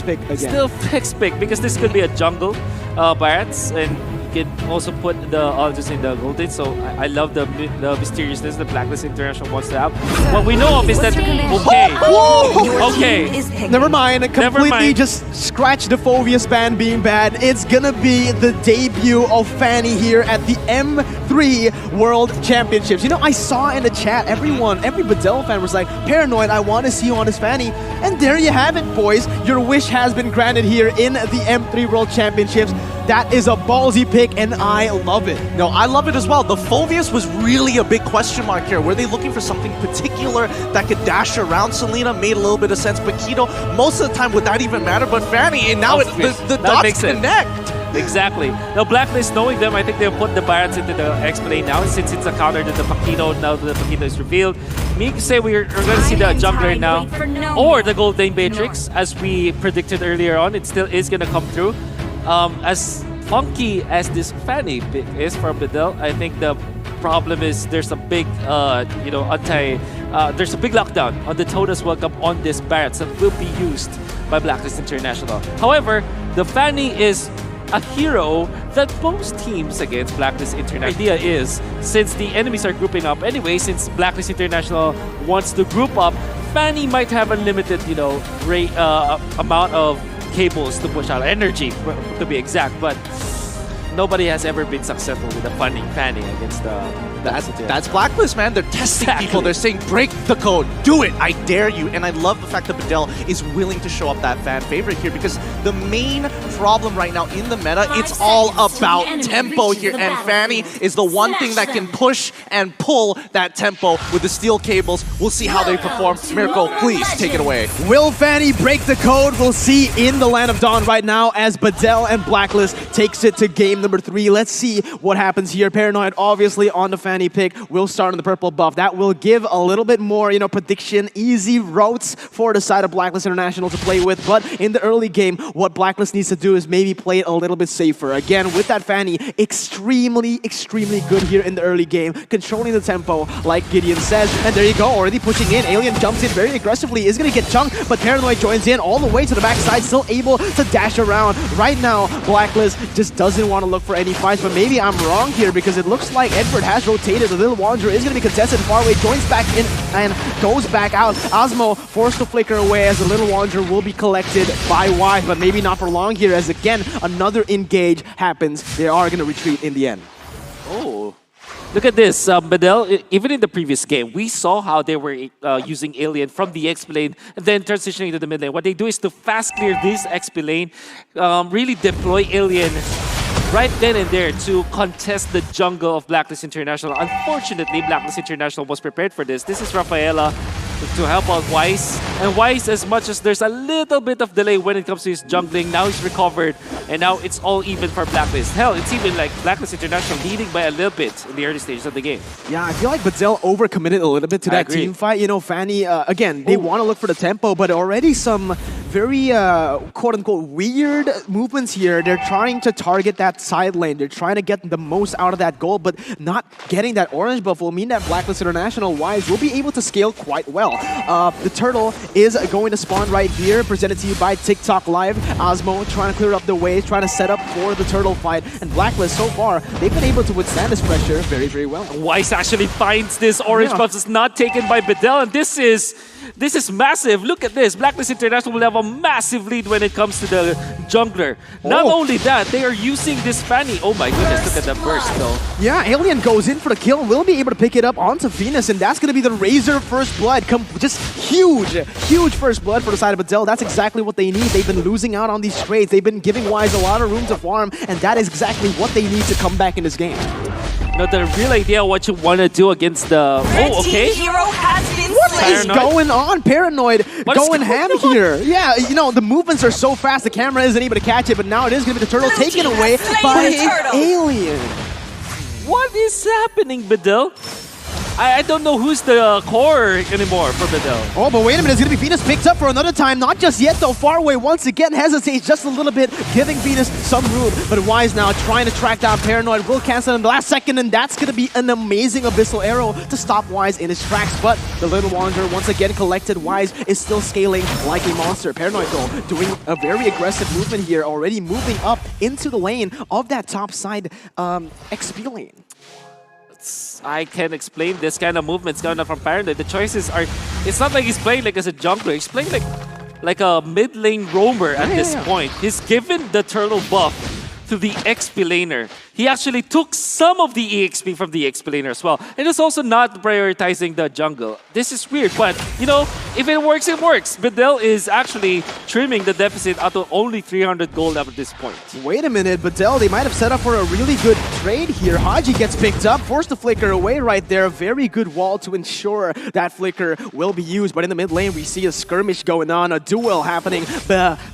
pick again. Still fixed pick because this could be a jungle Barats, and you can also put the Aldous in the Golden. So I love the mysteriousness that Blacklist International wants to have. What we know of is that okay. Never mind. Completely just scratch the Phobius ban being bad. It's gonna be the debut of Fanny here at the M3 World Championships. You know, I saw in the chat every BDL fan was like, Paranoid, I want to see you on his Fanny. And there you have it, boys. Your wish has been granted here in the M3 World Championships. That is a ballsy pick, and I love it. No, I love it as well. The Phobius was really a big question mark here. Were they looking for something particular that could dash around? Selena made a little bit of sense, but Keto, most of the time, would that even matter? But Fanny, and now the dots connect. Exactly. Now, Blacklist, knowing them, I think they'll put the Barats into the X-Plane now, since it's a counter to the Paquito. Now the Paquito is revealed. Me can say we're going to see the jungler now, or the Gold Lane Matrix, as we predicted earlier on. It still is going to come through. As funky as this Fanny pick is for BDL, I think the problem is there's a big, there's a big lockdown on the Todas Welcome on this Barats that will be used by Blacklist International. However, the Fanny is a hero that most teams against Blacklist International. The idea is, since the enemies are grouping up anyway, since Blacklist International wants to group up, Fanny might have unlimited, amount of cables to push out, energy to be exact, but nobody has ever been successful with a Fanny against That's Blacklist, man. They're testing people. They're saying, break the code. Do it. I dare you. And I love the fact that BDL is willing to show up that fan favorite here, because the main problem right now in the meta, it's all about tempo here. And Fanny is the one thing that can push and pull that tempo with the steel cables. We'll see how they perform. Miracle, please take it away. Will Fanny break the code? We'll see in the Land of Dawn right now as BDL and Blacklist takes it to game number 3. Let's see what happens here. Paranoid obviously on the Fanny pick. Will start on the purple buff. That will give a little bit more, prediction, easy routes for the side of Blacklist International to play with. But in the early game, what Blacklist needs to do is maybe play it a little bit safer. Again, with that Fanny, extremely good here in the early game, controlling the tempo, like Gideon says. And there you go, already pushing in. Alien jumps in very aggressively, is going to get chunked, but Paranoid joins in all the way to the backside, still able to dash around. Right now, Blacklist just doesn't want to look for any fights, but maybe I'm wrong here, because it looks like Edward has rotated. The Little Wanderer is going to be contested far away, joins back in and goes back out. Osmo forced to flicker away as the Little Wanderer will be collected by Wise, but maybe not for long here, as again, another engage happens. They are going to retreat in the end. Oh. Look at this, BDL, even in the previous game, we saw how they were using Alien from the XP lane and then transitioning to the mid lane. What they do is to fast clear this XP lane, really deploy Alien right then and there to contest the jungle of Blacklist International. Unfortunately, Blacklist International was prepared for this. This is Rafaela to help out Wise. And Wise, as much as there's a little bit of delay when it comes to his jungling, now he's recovered, and now it's all even for Blacklist. Hell, it's even like Blacklist International leading by a little bit in the early stages of the game. Yeah, I feel like BDL overcommitted a little bit to that team fight. Fanny, again, they want to look for the tempo, but already some very, quote-unquote, weird movements here. They're trying to target that side lane. They're trying to get the most out of that gold, but not getting that orange buff will mean that Blacklist International Wise will be able to scale quite well. The turtle is going to spawn right here, presented to you by TikTok Live. Osmo trying to clear up the ways, trying to set up for the turtle fight. And Blacklist, so far, they've been able to withstand this pressure very well. Wise actually finds this orange buff. It's not taken by BDL, and this is massive. Look at this. Blacklist International will have a massive lead when it comes to the jungler. Not only that, they are using this Fanny. Oh my goodness, look at the burst though. Yeah, Alien goes in for the kill. Will be able to pick it up onto Venus, and that's going to be the Razor First Blood. Just huge First Blood for the side of BDL. That's exactly what they need. They've been losing out on these trades. They've been giving Wise a lot of room to farm, and that is exactly what they need to come back in this game. Now, the real idea what you want to do against the... What is going on? Paranoid going ham here. Yeah, the movements are so fast, the camera isn't able to catch it, but now it is going to be the turtle taken away by Alien. What is happening, BDL? I don't know who's the core anymore for BDL. Oh, but wait a minute, it's gonna be Venus picked up for another time. Not just yet though, Far Away once again hesitates just a little bit, giving Venus some room. But Wise now trying to track down Paranoid, will cancel in the last second, and that's gonna be an amazing Abyssal Arrow to stop Wise in his tracks. But the Little Wanderer once again collected. Wise is still scaling like a monster. Paranoid though, doing a very aggressive movement here, already moving up into the lane of that top side XP lane. I can explain this kind of movements coming up from Paranoid. The choices are, it's not like he's playing like as a jungler. He's playing like a mid lane roamer at this point. He's given the turtle buff to the XP laner. He actually took some of the EXP from the XP laner as well. And it's also not prioritizing the jungle. This is weird, but you know, if it works, it works. BDL is actually trimming the deficit out to only 300 gold up at this point. Wait a minute, BDL, they might have set up for a really good trade here. Haji gets picked up, forced the flicker away right there. A very good wall to ensure that flicker will be used. But in the mid lane, we see a skirmish going on, a duel happening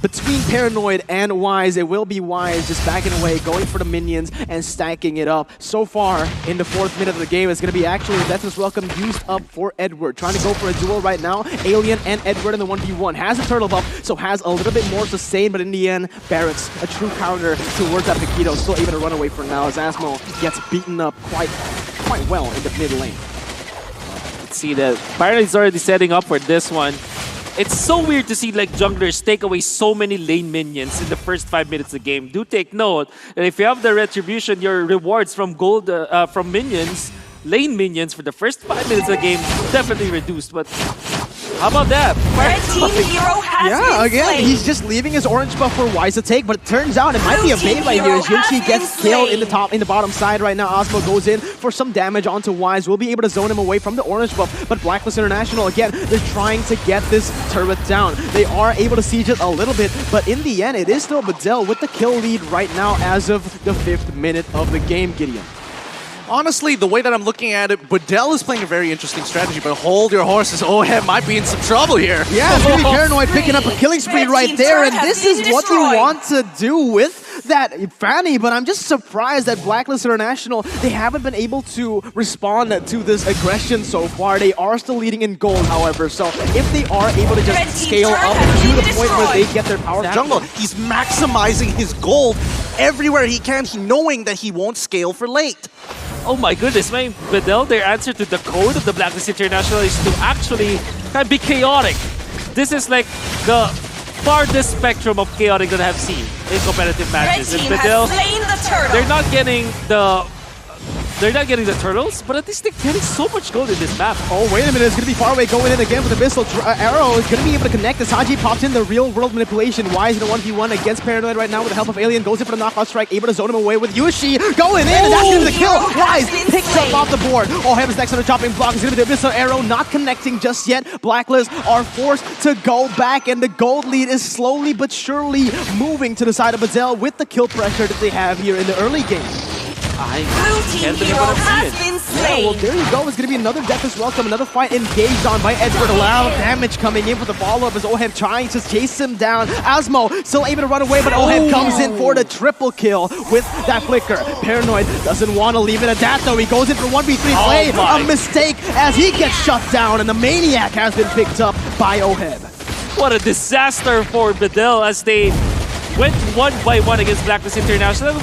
between Paranoid and Wise. It will be Wise just backing away, going for the minions and stacking it up. So far, in the 4th minute of the game, it's going to be actually a Deathless Welcome used up for Edward. Trying to go for a duel right now. Alien and Edward in the 1v1. Has a turtle buff, so has a little bit more sustain, but in the end, Barracks, a true counter towards that Paquito, still able to run away for now as Asmo gets beaten up quite well in the mid lane. Let's see that Paranoid is already setting up for this one. It's so weird to see like junglers take away so many lane minions in the first 5 minutes of the game. Do take note that if you have the retribution, your rewards from gold from minions, lane minions for the first 5 minutes of the game definitely reduced. But how about that? Red team hero has been again, slain. he's just leaving his orange buff for Wise to take, but it turns out it might be a bait right here as Yunchi gets killed in the bottom side right now. Osmo goes in for some damage onto Wise. We'll be able to zone him away from the orange buff, but Blacklist International, again, they're trying to get this turret down. They are able to siege it a little bit, but in the end, it is still BDL with the kill lead right now as of the 5th minute of the game, Gideon. Honestly, the way that I'm looking at it, BDL is playing a very interesting strategy, but hold your horses. Ohem might be in some trouble here. Yeah, it's gonna be Paranoid picking up a killing spree right there, and this is what you want to do with that Fanny, but I'm just surprised that Blacklist International, they haven't been able to respond to this aggression so far. They are still leading in gold, however, so if they are able to just scale up to the point where they get their power jungle, he's maximizing his gold everywhere he can, knowing that he won't scale for late. Oh my goodness, man. BDL, their answer to the code of the Blacklist International is to actually kind of be chaotic. This is like the farthest spectrum of chaotic that I have seen in competitive matches. Red team And BDL, has slain the turtle. they're not getting the turtles, but at least they're getting so much gold in this map. Oh, wait a minute. It's going to be Far Away going in again with the Abyssal Arrow. Is going to be able to connect as Haji pops in the real-world manipulation. Wise in a 1v1 against Paranoid right now with the help of Alien. Goes in for the knockout strike, able to zone him away with Yushi. Going in, and that's going to be the kill. Wise picks up off the board. Oh, Heaven's next on the chopping block. It's going to be the Abyssal Arrow, not connecting just yet. Blacklist are forced to go back, and the gold lead is slowly but surely moving to the side of BDL with the kill pressure that they have here in the early game. Blue team hero has been slain. Yeah, well, there you go. It's going to be another Deathless Welcome, another fight engaged on by Edward. A lot of damage coming in for the follow-up as Ohem trying to chase him down. Asmo still able to run away, but Ohem comes in for the triple kill with that flicker. Paranoid doesn't want to leave it at that, though. He goes in for 1v3 play. A mistake as he gets shut down, and the Maniac has been picked up by Ohem. What a disaster for BDL as they went 1-by-1 against Blacklist International.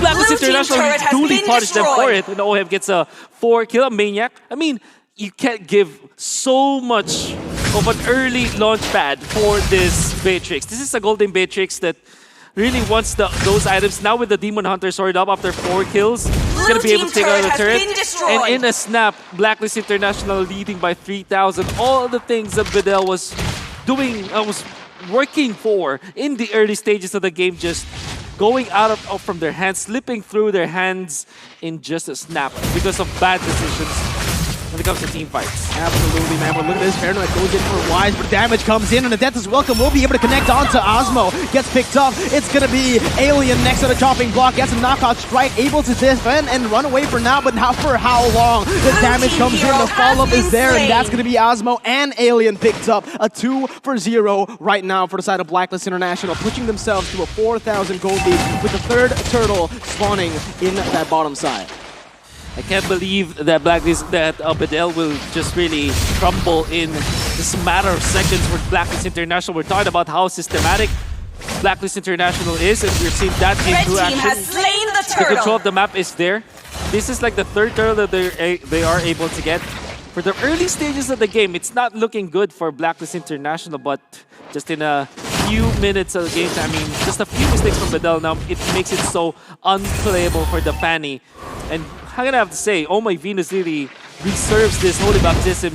Blacklist International duly punished them for it, and Ohem gets a 4-kill, a Maniac. I mean, you can't give so much of an early launch pad for this Beatrix. This is a golden Beatrix that really wants those items. Now with the Demon Hunter sword up after 4 kills, he's going to be able to take out the turret. And in a snap, Blacklist International leading by 3,000. All the things that BDL was doing, was working for in the early stages of the game, just going out from their hands, slipping through their hands in just a snap because of bad decisions when it comes to team fights. Absolutely, man. But look at this. Paranoid goes in for Wise, but damage comes in, and the Deathless Welcome will be able to connect onto Osmo. Gets picked up. It's going to be Alien next to the chopping block. Gets a knockout strike, able to defend and run away for now, but not for how long. The damage comes in, the follow-up is there, and that's going to be Osmo and Alien picked up. A 2-0 right now for the side of Blacklist International, pushing themselves to a 4,000 gold lead with the 3rd turtle spawning in that bottom side. I can't believe that BDL will just really crumble in just a matter of seconds for BLACKLIST International. We're talking about how systematic BLACKLIST International is, and we're seeing that Red into team action. has slain the The control turtle. of the map is there. This is like the third turtle that they are able to get. For the early stages of the game, it's not looking good for BLACKLIST International, but just in a few minutes of the game, I mean, just a few mistakes from BDL now, it makes it so unplayable for the Fanny. And I'm gonna have to say, Oh My Venus really reserves this Holy Baptism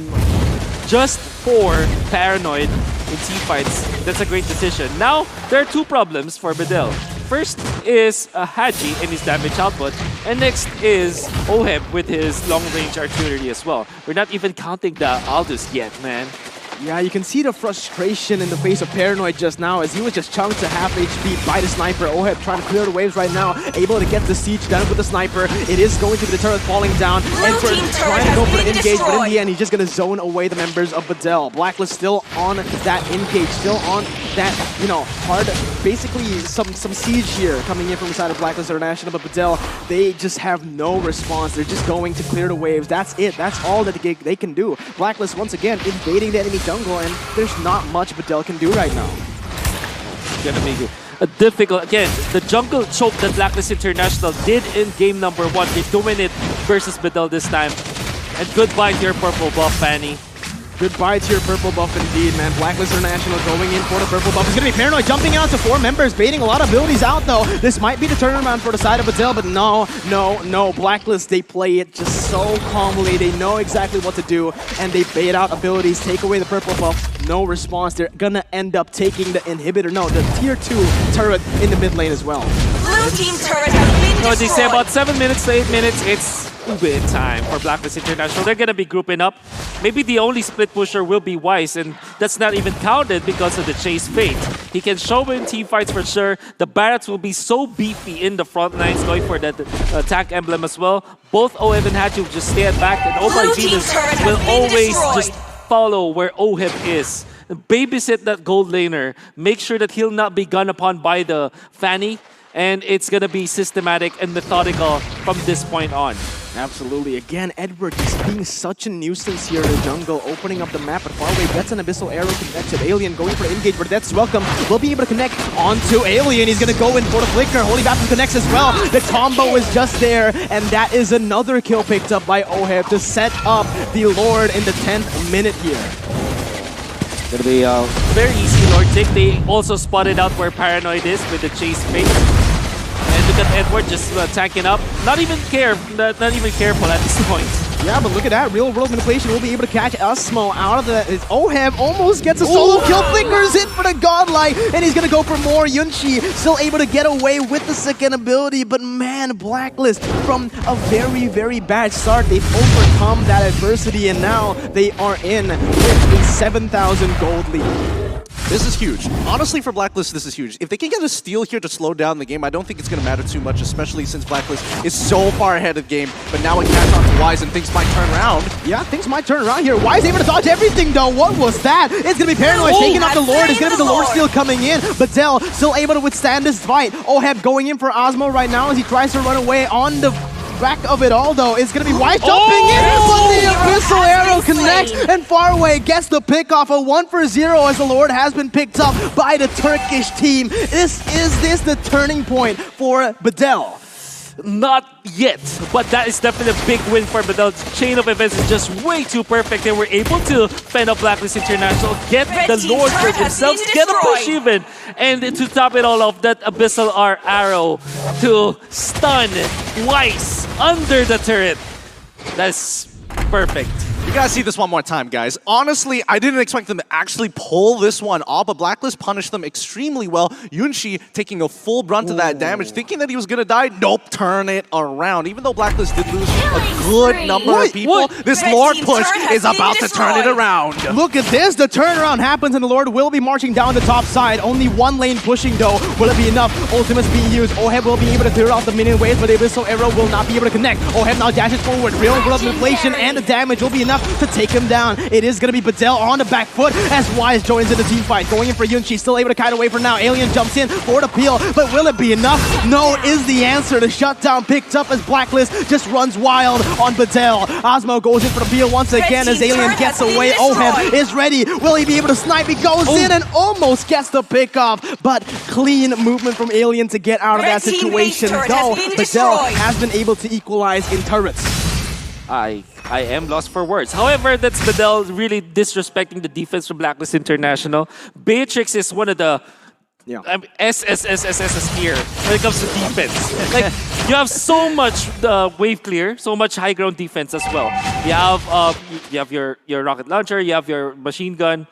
just for Paranoid in teamfights. That's a great decision. Now, there are two problems for BDL. First is Haji and his damage output, and next is Oheb with his long-range artillery as well. We're not even counting the Aldous yet, man. Yeah, you can see the frustration in the face of Paranoid just now as he was just chunked to half HP by the sniper. Oheb trying to clear the waves right now, able to get the siege done with the sniper. It is going to be the turret falling down, and for trying to go for the engage, but in the end, he's just going to zone away the members of BDL. BLACKLIST still on that engage, still on that, you know, hard, basically some siege here coming in from the side of BLACKLIST International, but BDL, they just have no response. They're just going to clear the waves. That's it. That's all that they can do. BLACKLIST, once again, invading the enemy jungle, and there's not much BDL can do right now. It's gonna make it a difficult. Again, the jungle choke that BLACKLIST International did in game number 1. They're doing it versus BDL this time. And goodbye to your purple buff, Fanny. Goodbye to your purple buff indeed, man. BLACKLIST International going in for the purple buff. It's going to be Paranoid jumping out to 4 members, baiting a lot of abilities out though. This might be the turnaround for the side of BDL, but no. BLACKLIST, they play it just so calmly. They know exactly what to do, and they bait out abilities, take away the purple buff. No response. They're going to end up taking the inhibitor, the tier 2 turret in the mid lane as well. Blue team turret has been You know, they say destroyed. about 7 minutes to 8 minutes, it's Ube time for BLACKLIST International. They're gonna be grouping up. Maybe the only split pusher will be Wise, and that's not even counted because of the Chase Fate. He can show in team fights for sure. The Barretts will be so beefy in the front lines, going for that attack emblem as well. Both Oheb and Haji will just stand back, and Oh My Blue team Venus turret has will been always destroyed. just follow where Oheb is. Babysit that gold laner. Make sure that he'll not be gunned upon by the Fanny, and it's gonna be systematic and methodical from this point on. Absolutely. Again, Edward just being such a nuisance here in the jungle, opening up the map, but far away gets an Abyssal Arrow connected. Alien going for engage, but that's welcome. Will be able to connect onto Alien. He's going to go in for the flicker. Holy Baptism connects as well. The combo is just there, and that is another kill picked up by Oheb to set up the Lord in the 10th minute here. Gonna be very easy Lord Tick. They also spotted out where Paranoid is with the Chase Fate. And look at Edward just tanking up. Not even careful at this point. Yeah, but look at that. Real world manipulation will be able to catch Asmo out of the... Oheb almost gets a solo kill. Flickers in for the Godlike, and he's going to go for more. Yunchi still able to get away with the second ability, but man, BLACKLIST from a very, very bad start. They've overcome that adversity, and now they are in with a 7,000 gold lead. This is huge. Honestly, for BLACKLIST, this is huge. If they can get a steal here to slow down the game, I don't think it's going to matter too much, especially since BLACKLIST is so far ahead of the game. But now it catch on to Wise and things might turn around. Yeah, things might turn around here. Wise able to dodge everything, though. What was that? It's going to be Paranoid taking out the Lord. It's going to be the Lord steal coming in. BDL still able to withstand this fight. Oheb going in for Osmo right now as he tries to run away on the back of it all, though. It's going to be Wise jumping in, but the Abyssal Arrow connects, and Faraway gets the pick off. A 1-for-0 as the Lord has been picked up by the Turkish team. Is this the turning point for BDL? Not yet, but that is definitely a big win for BDL. Chain of events is just way too perfect. They were able to fend up BLACKLIST International, get the Lord for themselves, get a push even, and to top it all off, that Abyssal Arrow to stun Wise under the turret. That's perfect. You gotta see this one more time, guys. Honestly, I didn't expect them to actually pull this one off, but BLACKLIST punished them extremely well. Yunchi taking a full brunt of that damage, thinking that he was gonna die. Nope, turn it around. Even though BLACKLIST did lose a good number of people, this Lord push is about to turn it around. Look at this. The turnaround happens, and the Lord will be marching down the top side. Only one lane pushing, though. Will it be enough? Ultimate's being used. Oheb will be able to clear out the minion waves, but the Abyssal Arrow will not be able to connect. Oheb now dashes forward. Real world manipulation and the damage will be enough to take him down. It is going to be BDL on the back foot as Wise joins in the team fight. Going in for Yunchi, still able to kite away for now. Alien jumps in for the peel, but will it be enough? No is the answer. The shutdown picked up as BLACKLIST just runs wild on BDL. Osmo goes in for the peel once again as Alien gets away. Oheb is ready. Will he be able to snipe? He goes in and almost gets the pick off, but clean movement from Alien to get out of that situation. Though BDL has been able to equalize in turrets. I am lost for words. However, that's BDL really disrespecting the defense from BLACKLIST International. Beatrix is one of the SSSSS here when it comes to defense. Like, you have so much wave clear, so much high ground defense as well. You have your rocket launcher, you have your machine gun.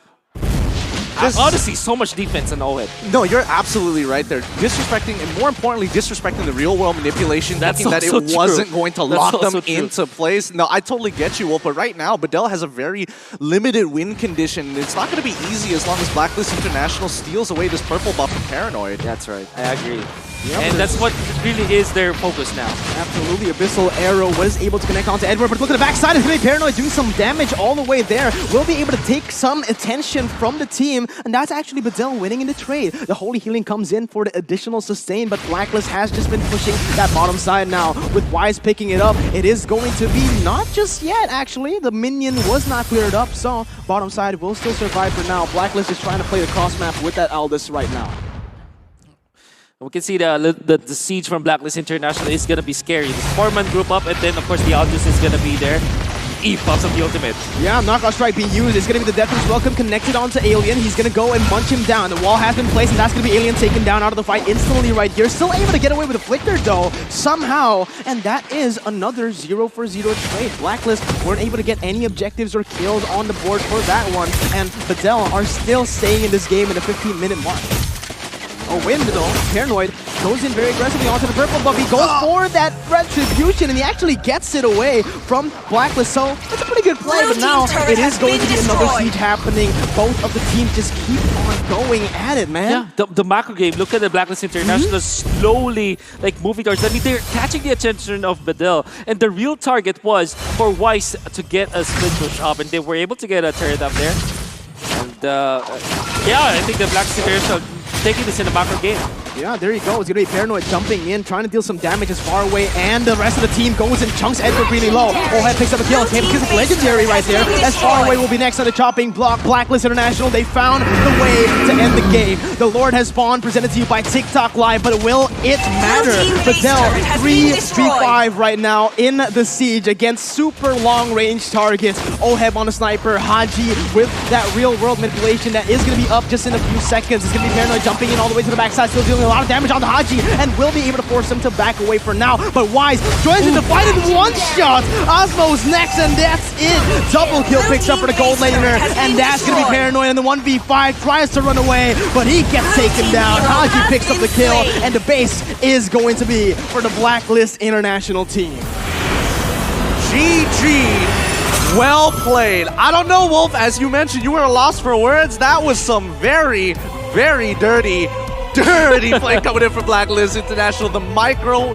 Honestly, so much defense in OHED. No, you're absolutely right there. Disrespecting, and more importantly, disrespecting the real-world manipulation, thinking that it wasn't going to lock them into place. No, I totally get you, Wolf, but right now, BDL has a very limited win condition. It's not going to be easy as long as BLACKLIST International steals away this purple buff from Paranoid. That's right, I agree. Yep. And that's what really is their focus now. Absolutely. Abyssal Arrow was able to connect onto Edward, but look at the backside. It's going to be Paranoid doing some damage all the way there. Will be able to take some attention from the team, and that's actually BDL winning in the trade. The Holy Healing comes in for the additional sustain, but BLACKLIST has just been pushing that bottom side now. With Wise picking it up, it is going to be not just yet, actually. The minion was not cleared up, so bottom side will still survive for now. BLACKLIST is trying to play the cross map with that Aldous right now. We can see the siege from BLACKLIST International is going to be scary. The 4-man group up, and then, of course, the Aldous is going to be there. E pops up the ultimate. Yeah, Knockout Strike being used. It's going to be the Death's Welcome connected onto Alien. He's going to go and munch him down. The wall has been placed, and that's going to be Alien taken down out of the fight instantly right here. Still able to get away with a Flicker, though, somehow. And that is another 0-for-0 trade. BLACKLIST weren't able to get any objectives or kills on the board for that one. And BDL are still staying in this game in the 15-minute mark. A win, though. Paranoid goes in very aggressively onto the purple buff. He goes for that retribution, and he actually gets it away from BLACKLIST. So that's a pretty good play, but now it is going to be another siege happening. Both of the teams just keep on going at it, man. Yeah, the macro game, look at the BLACKLIST International slowly moving towards. I mean, they're catching the attention of BDL, and the real target was for Wise to get a split push up, and they were able to get a turret up there. And yeah, I think the BLACKLIST International taking this in the macro game. Yeah, there you go. It's going to be Paranoid jumping in, trying to deal some damage as far away, and the rest of the team goes and chunks Edward really low. Oheb picks up a kill. It's legendary right there. As far away will be next on the chopping block. BLACKLIST International, they found the way to end the game. The Lord has spawned, presented to you by TikTok Live, but will it matter? BDL 3v5 right now in the siege against super long-range targets. Oheb on the sniper, Haji with that real-world manipulation that is going to be up just in a few seconds. It's going to be Paranoid jumping in all the way to the backside, still dealing a lot of damage on the Haji, and will be able to force him to back away for now. But Wise joins in the fight in one shot. Osmo's next, and that's it. Double kill picks up for the gold laner, and that's going to be Paranoid in the 1v5. Tries to run away, but he gets taken down. Haji picks up the kill, and the base is going to be for the BLACKLIST International team. GG. Well played. I don't know, Wolf, as you mentioned, you were lost for words. That was some very, very dirty play coming in from BLACKLIST International. The micro